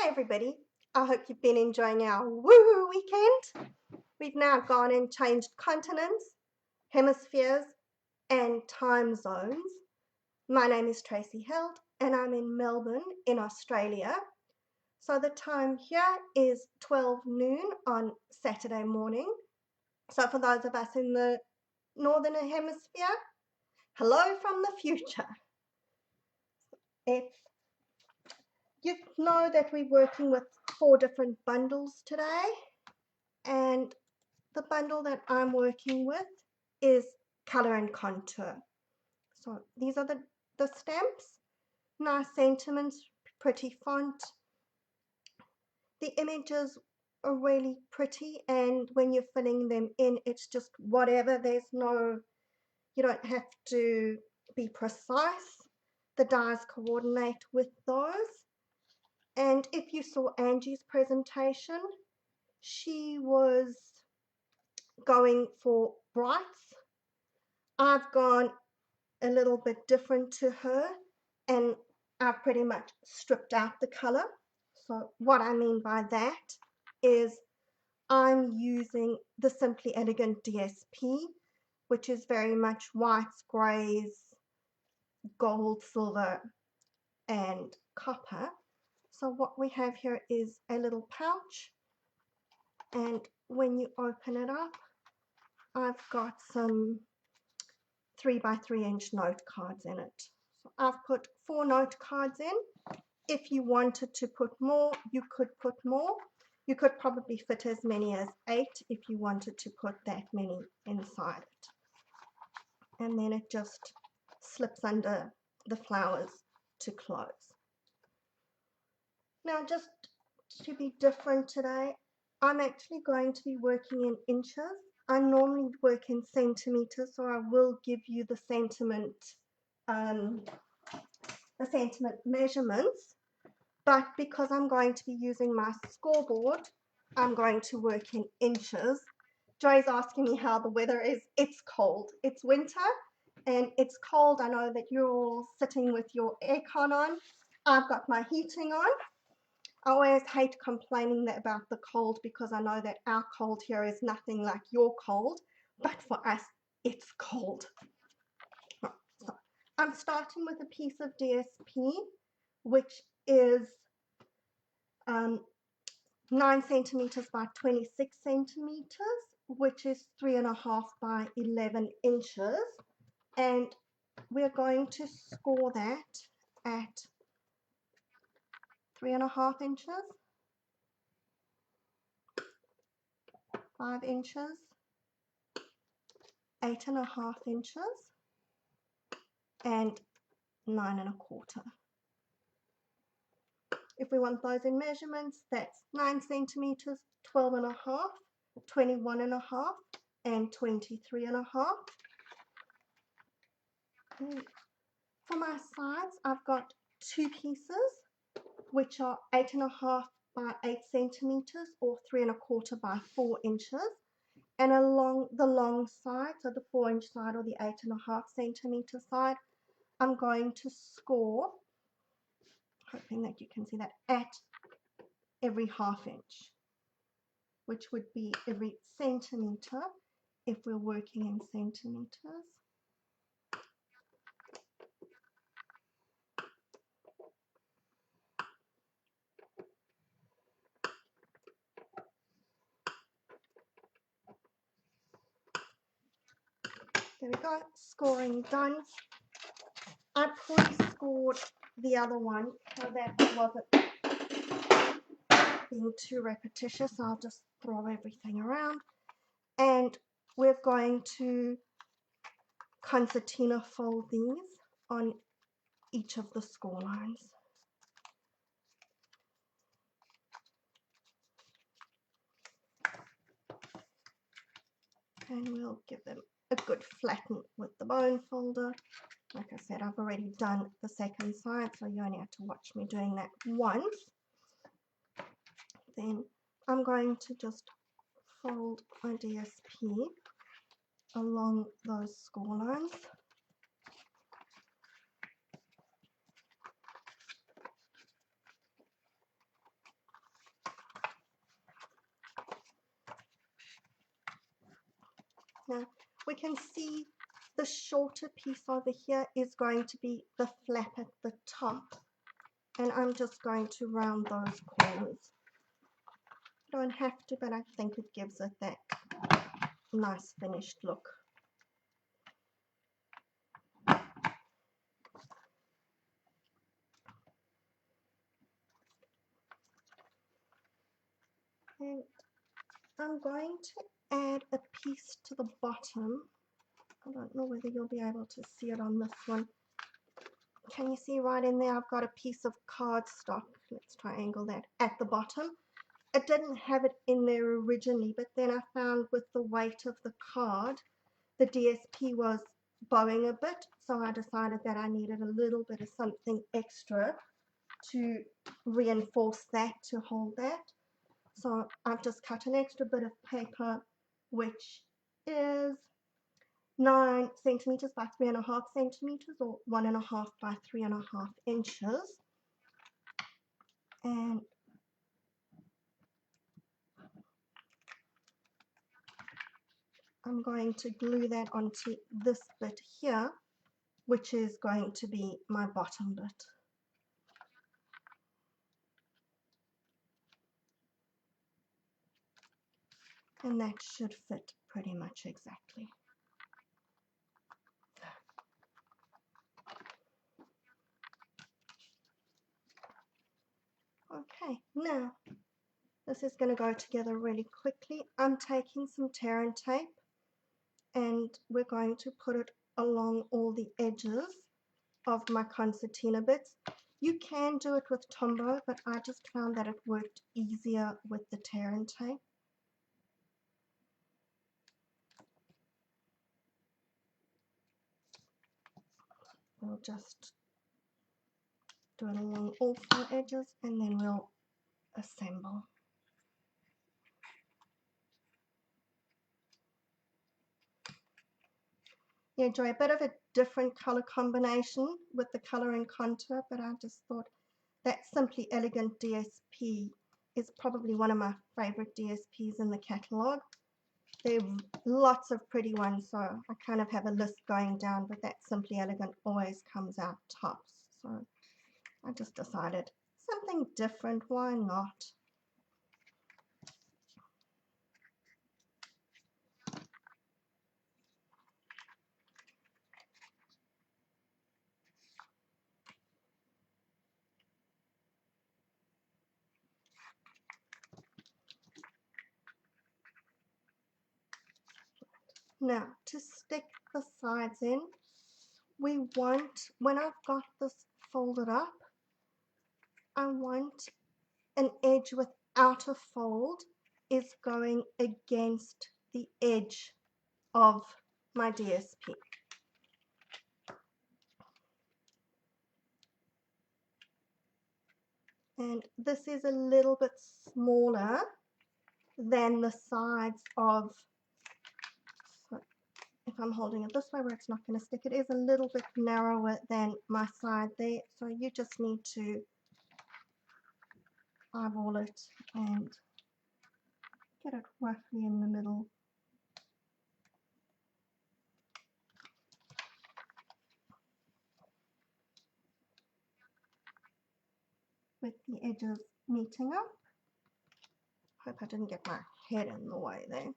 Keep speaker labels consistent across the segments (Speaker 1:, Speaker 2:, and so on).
Speaker 1: Hi everybody, I hope you've been enjoying our woohoo weekend. We've now gone and changed continents, hemispheres and time zones. My name is Tracy Held and I'm in Melbourne in Australia. So the time here is 12 noon on Saturday morning. So for those of us in the Northern Hemisphere, hello from the future. You know that we're working with 4 different bundles today, and the bundle that I'm working with is color and contour. So these are the stamps, nice sentiments, pretty font. The images are really pretty, and when you're filling them in, it's just whatever. You don't have to be precise. The dies coordinate with those. And if you saw Angie's presentation, she was going for brights. I've gone a little bit different to her, and I've pretty much stripped out the color. So what I mean by that is I'm using the Simply Elegant DSP, which is very much whites, grays, gold, silver and copper. So what we have here is a little pouch, and when you open it up, I've got some 3x3-inch note cards in it. So I've put 4 note cards in. If you wanted to put more, you could put more. You could probably fit as many as 8 if you wanted to put that many inside it. And then it just slips under the flowers to close. Now, just to be different today, I'm actually going to be working in inches. I normally work in centimeters, so I will give you the sentiment measurements, but because I'm going to be using my scoreboard, I'm going to work in inches. Joy's asking me how the weather is. It's cold. It's winter and it's cold. I know that you're all sitting with your aircon on. I've got my heating on. I always hate complaining about the cold because I know that our cold here is nothing like your cold, but for us, it's cold. So I'm starting with a piece of DSP, which is 9 centimeters by 26 centimeters, which is 3.5 by 11 inches. And we're going to score that at 3.5 inches, 5 inches, 8.5 inches, and 9.25. If we want those in measurements, that's 9 centimeters, 12.5, 21.5, and 23.5. For my sides, I've got 2 pieces, which are 8.5 by 8 centimeters or 3.25 by 4 inches. And along the long side, so the 4-inch side or the 8.5 centimeter side, I'm going to score, hoping that you can see that, at every 1/2 inch, which would be every centimeter if we're working in centimeters. There we go, scoring done. I pre-scored the other one so that it wasn't being too repetitious. I'll just throw everything around. And we're going to concertina fold these on each of the score lines. And we'll give them a good flatten with the bone folder. Like I said, I've already done the second side, so you only have to watch me doing that once. Then I'm going to just fold my DSP along those score lines. Now we can see the shorter piece over here is going to be the flap at the top, and I'm just going to round those corners. You don't have to, but I think it gives it that nice finished look. And I'm going to add a piece to the bottom. I don't know whether you'll be able to see it on this one. Can you see right in there? I've got a piece of cardstock. Let's triangle that at the bottom. I didn't have it in there originally, but then I found with the weight of the card, the DSP was bowing a bit, so I decided that I needed a little bit of something extra to reinforce that, to hold that. So I've just cut an extra bit of paper, which is 9 centimeters by 3.5 centimeters, or 1.5 by 3.5 inches. And I'm going to glue that onto this bit here, which is going to be my bottom bit. And that should fit pretty much exactly. Okay, now this is going to go together really quickly. I'm taking some tear and tape, and we're going to put it along all the edges of my concertina bits. You can do it with Tombow, but I just found that it worked easier with the tear and tape. We'll just do it along all 4 edges, and then we'll assemble. You enjoy a bit of a different color combination with the color and contour, but I just thought that Simply Elegant DSP is probably one of my favorite DSPs in the catalog. There are lots of pretty ones, so I kind of have a list going down, but that Simply Elegant always comes out tops. So I just decided something different, why not? Now, to stick the sides in, we want, when I've got this folded up, I want an edge without a fold is going against the edge of my DSP. And this is a little bit smaller than the sides of, so if I'm holding it this way where it's not going to stick, it is a little bit narrower than my side there. So you just need to eyeball it and get it roughly in the middle. With the edges meeting up. Hope I didn't get my head in the way there.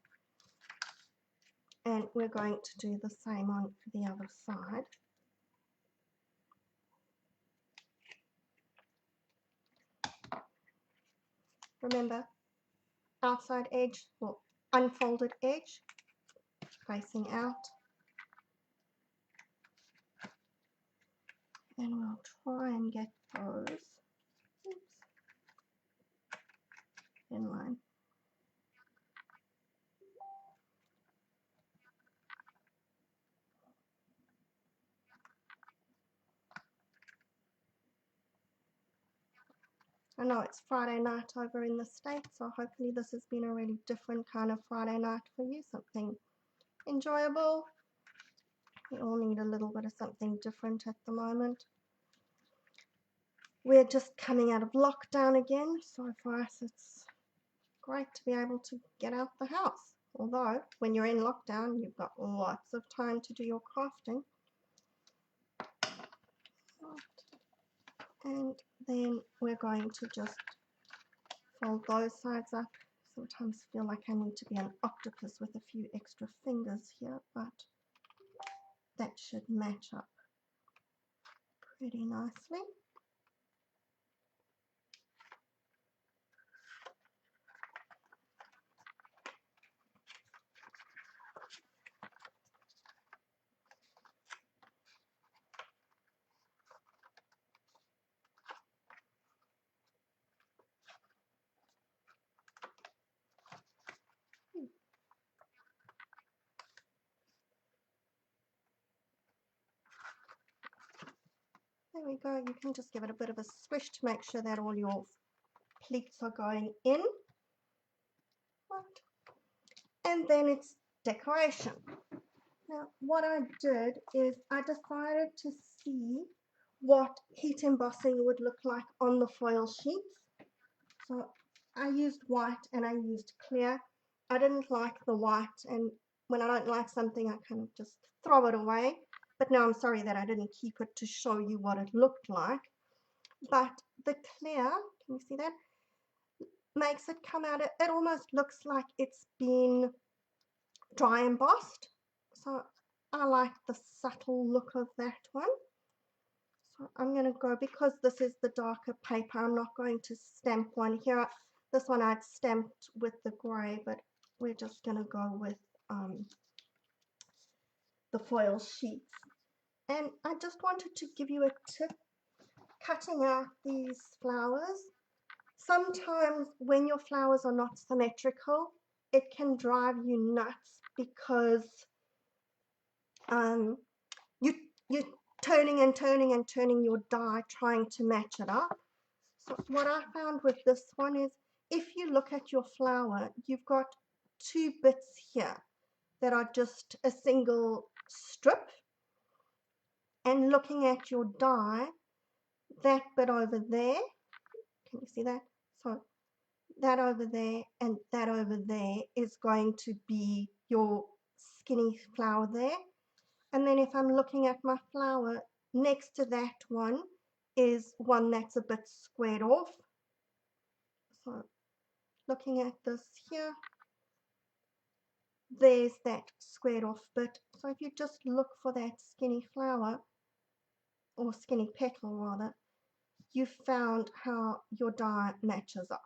Speaker 1: And we're going to do the same on the other side. Remember, outside edge or unfolded edge facing out. And we'll try and get those in line. I know it's Friday night over in the States, so hopefully this has been a really different kind of Friday night for you, something enjoyable. We all need a little bit of something different at the moment. We're just coming out of lockdown again, so for us it's great to be able to get out the house. Although, when you're in lockdown, you've got lots of time to do your crafting. And then we're going to just fold those sides up. Sometimes feel like I need to be an octopus with a few extra fingers here, but that should match up pretty nicely. There we go. You can just give it a bit of a swish to make sure that all your pleats are going in. And then it's decoration. Now, what I did is I decided to see what heat embossing would look like on the foil sheets. So I used white and I used clear. I didn't like the white, and when I don't like something, I kind of just throw it away. But now I'm sorry that I didn't keep it to show you what it looked like. But the clear, can you see that? Makes it come out, it almost looks like it's been dry embossed. So I like the subtle look of that one. So I'm going to go, because this is the darker paper, I'm not going to stamp one here. This one I'd stamped with the grey, but we're just going to go with the foil sheets. And I just wanted to give you a tip. Cutting out these flowers, sometimes when your flowers are not symmetrical, it can drive you nuts because you're turning and turning and turning your die trying to match it up. So what I found with this one is, if you look at your flower, you've got two bits here that are just a single strip, and looking at your die, that bit over there, can you see that? So that over there and that over there is going to be your skinny flower there. And then if I'm looking at my flower, next to that one is one that's a bit squared off. So looking at this here, there's that squared off bit. So if you just look for that skinny flower, or skinny petal rather, you found how your die matches up.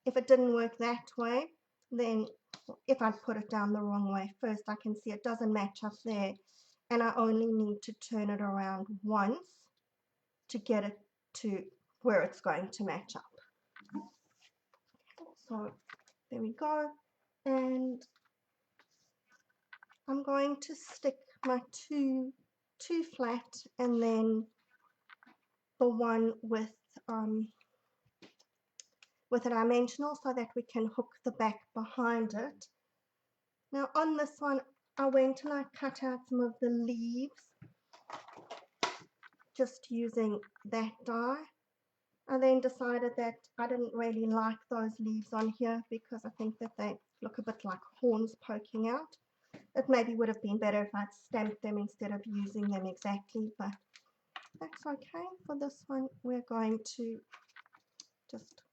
Speaker 1: If it didn't work that way, then if I put it down the wrong way first, I can see it doesn't match up there, and I only need to turn it around once to get it to where it's going to match up. So there we go, and I'm going to stick my two flat and then the one with a dimensional, so that we can hook the back behind it. Now on this one, I went and I cut out some of the leaves just using that die. I then decided that I didn't really like those leaves on here because I think that they look a bit like horns poking out. It maybe would have been better if I'd stamped them instead of using them exactly, but that's okay. For this one, we're going to just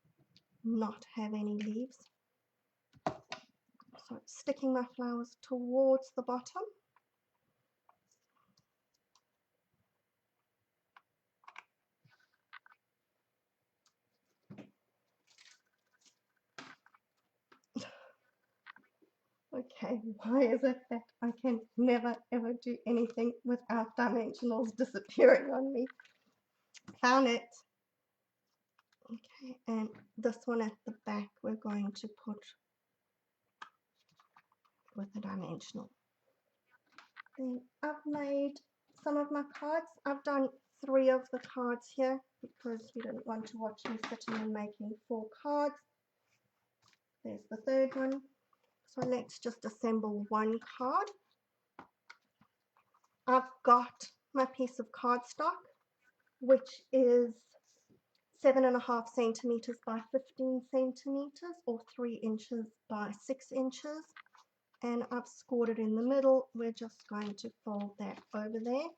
Speaker 1: not have any leaves. So sticking my flowers towards the bottom. Okay, why is it that I can never ever do anything without dimensionals disappearing on me? Found it. Okay, and this one at the back we're going to put with a dimensional. Then I've made some of my cards. I've done 3 of the cards here because you didn't want to watch me sitting and making 4 cards. There's the third one. So let's just assemble one card. I've got my piece of cardstock, which is 7.5 centimeters by 15 centimeters, or 3 inches by 6 inches. And I've scored it in the middle. We're just going to fold that over there.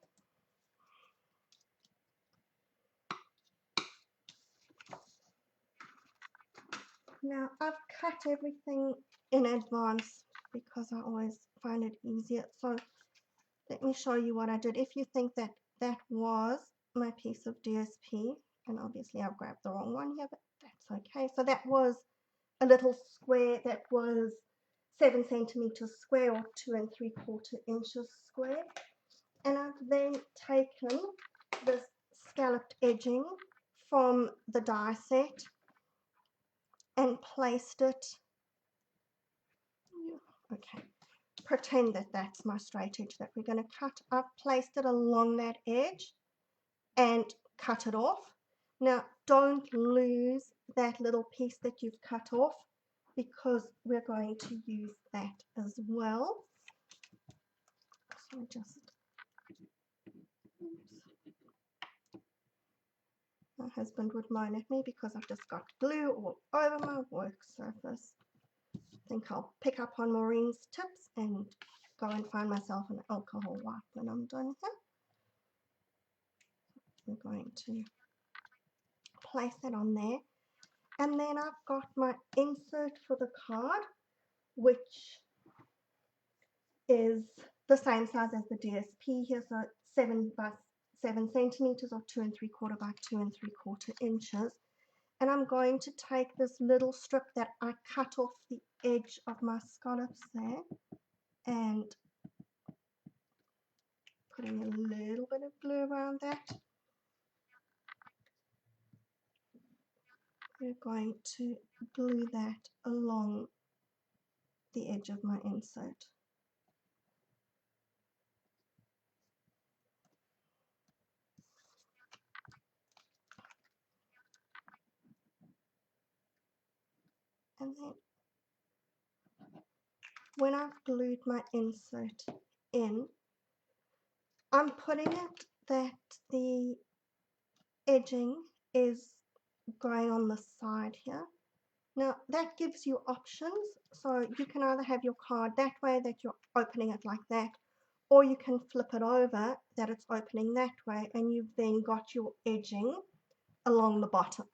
Speaker 1: Now I've cut everything in advance because I always find it easier. So let me show you what I did. If you think that that was my piece of DSP, and obviously I've grabbed the wrong one here, but that's okay. So that was a little square that was 7 centimeters square, or 2 3/4 inches square. And I've then taken this scalloped edging from the die set and placed it, okay, pretend that that's my straight edge that we're going to cut. I've placed it along that edge and cut it off. Now don't lose that little piece that you've cut off, because we're going to use that as well. So just, my husband would moan at me because I've just got glue all over my work surface. I think I'll pick up on Maureen's tips and go and find myself an alcohol wipe when I'm done here. We're going to place that on there. And then I've got my insert for the card, which is the same size as the DSP here, so 7 by 7 centimeters, or 2 3/4 by 2 3/4 inches. And I'm going to take this little strip that I cut off the edge of my scallops there, and putting a little bit of glue around that. We're going to glue that along the edge of my insert. And then when I've glued my insert in, I'm putting it that the edging is going on the side here. Now that gives you options, so you can either have your card that way, that you're opening it like that, or you can flip it over that it's opening that way, and you've then got your edging along the bottom.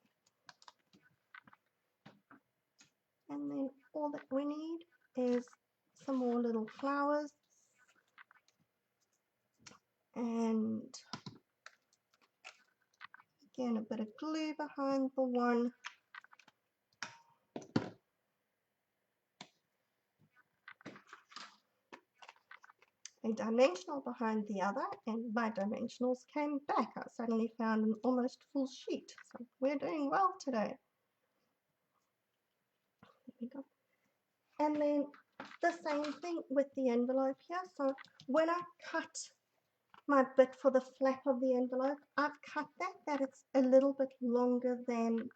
Speaker 1: And then all that we need is some more little flowers, and again a bit of glue behind the one, a dimensional behind the other, and my dimensionals came back. I suddenly found an almost full sheet, so we're doing well today. There we go. And then the same thing with the envelope here. So when I cut my bit for the flap of the envelope, I've cut that it's a little bit longer than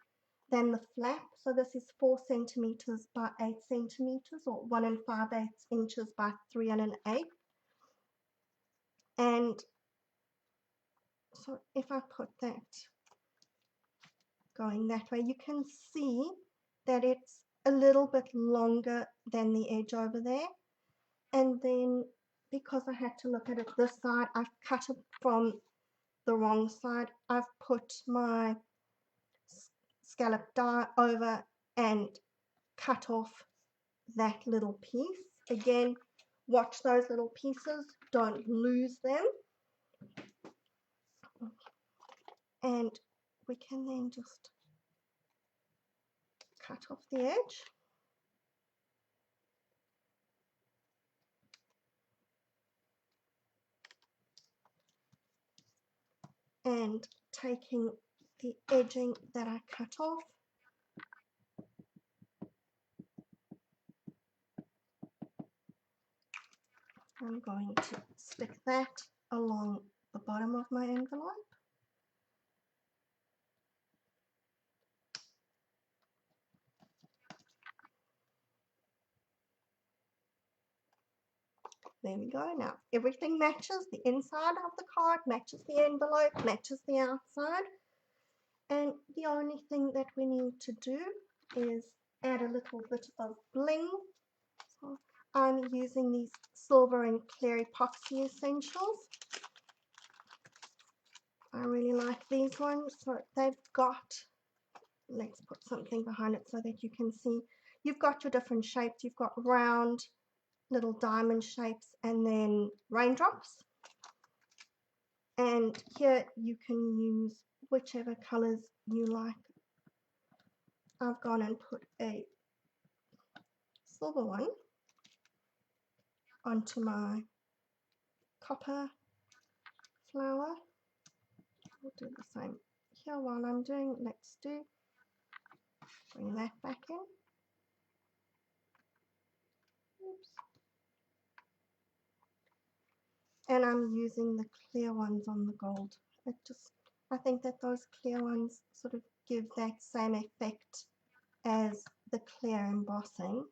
Speaker 1: the flap. So this is 4 centimeters by 8 centimeters, or 1 5/8 inches by 3 1/8. And so if I put that going that way, you can see that it's a little bit longer than the edge over there. And then because I had to look at it this side, I've cut it from the wrong side. I've put my scallop die over and cut off that little piece. Again, watch those little pieces, don't lose them. And we can then just cut off the edge. And taking the edging that I cut off, I'm going to stick that along the bottom of my envelope. There we go. Now everything matches. The inside of the card matches the envelope, matches the outside. And the only thing that we need to do is add a little bit of bling. So I'm using these silver and clear epoxy essentials. I really like these ones. So they've got, let's put something behind it so that you can see. You've got your different shapes. You've got round, little diamond shapes, and then raindrops. And here you can use whichever colors you like. I've gone and put a silver one onto my copper flower. We'll do the same here while I'm doing. Let's bring that back in. Oops. And I'm using the clear ones on the gold. I think that those clear ones sort of give that same effect as the clear embossing.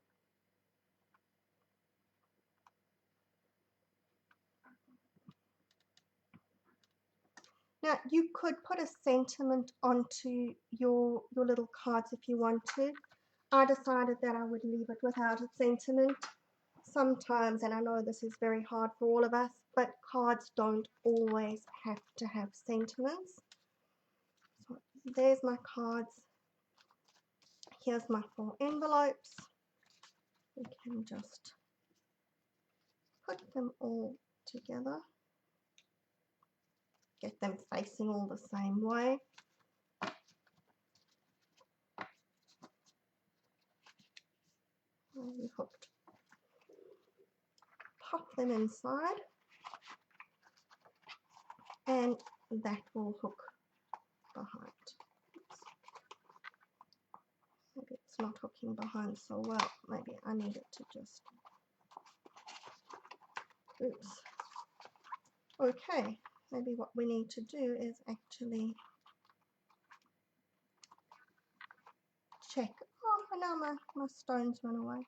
Speaker 1: Now you could put a sentiment onto your little cards if you want to. I decided that I would leave it without a sentiment. Sometimes, and I know this is very hard for all of us, but cards don't always have to have sentiments. So there's my cards. Here's my 4 envelopes. We can just put them all together. Get them facing all the same way. We hooked. Pop them inside, and that will hook behind. Oops. Maybe it's not hooking behind so well. Maybe I need it to just. Oops. Okay, maybe what we need to do is actually check. Oh, now my stones went away.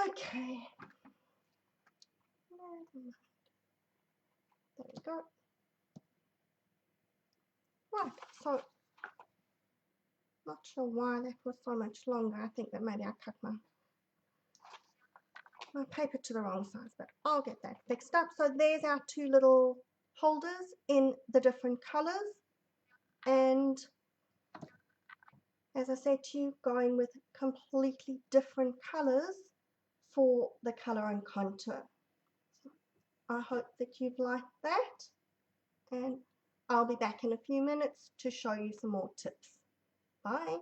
Speaker 1: Okay. There we go. Right, so not sure why that was so much longer. I think that maybe I cut my paper to the wrong size, but I'll get that fixed up. So there's our 2 little holders in the different colors, and as I said to you, going with completely different colors for the color and contour. So I hope that you've liked that, and I'll be back in a few minutes to show you some more tips. Bye.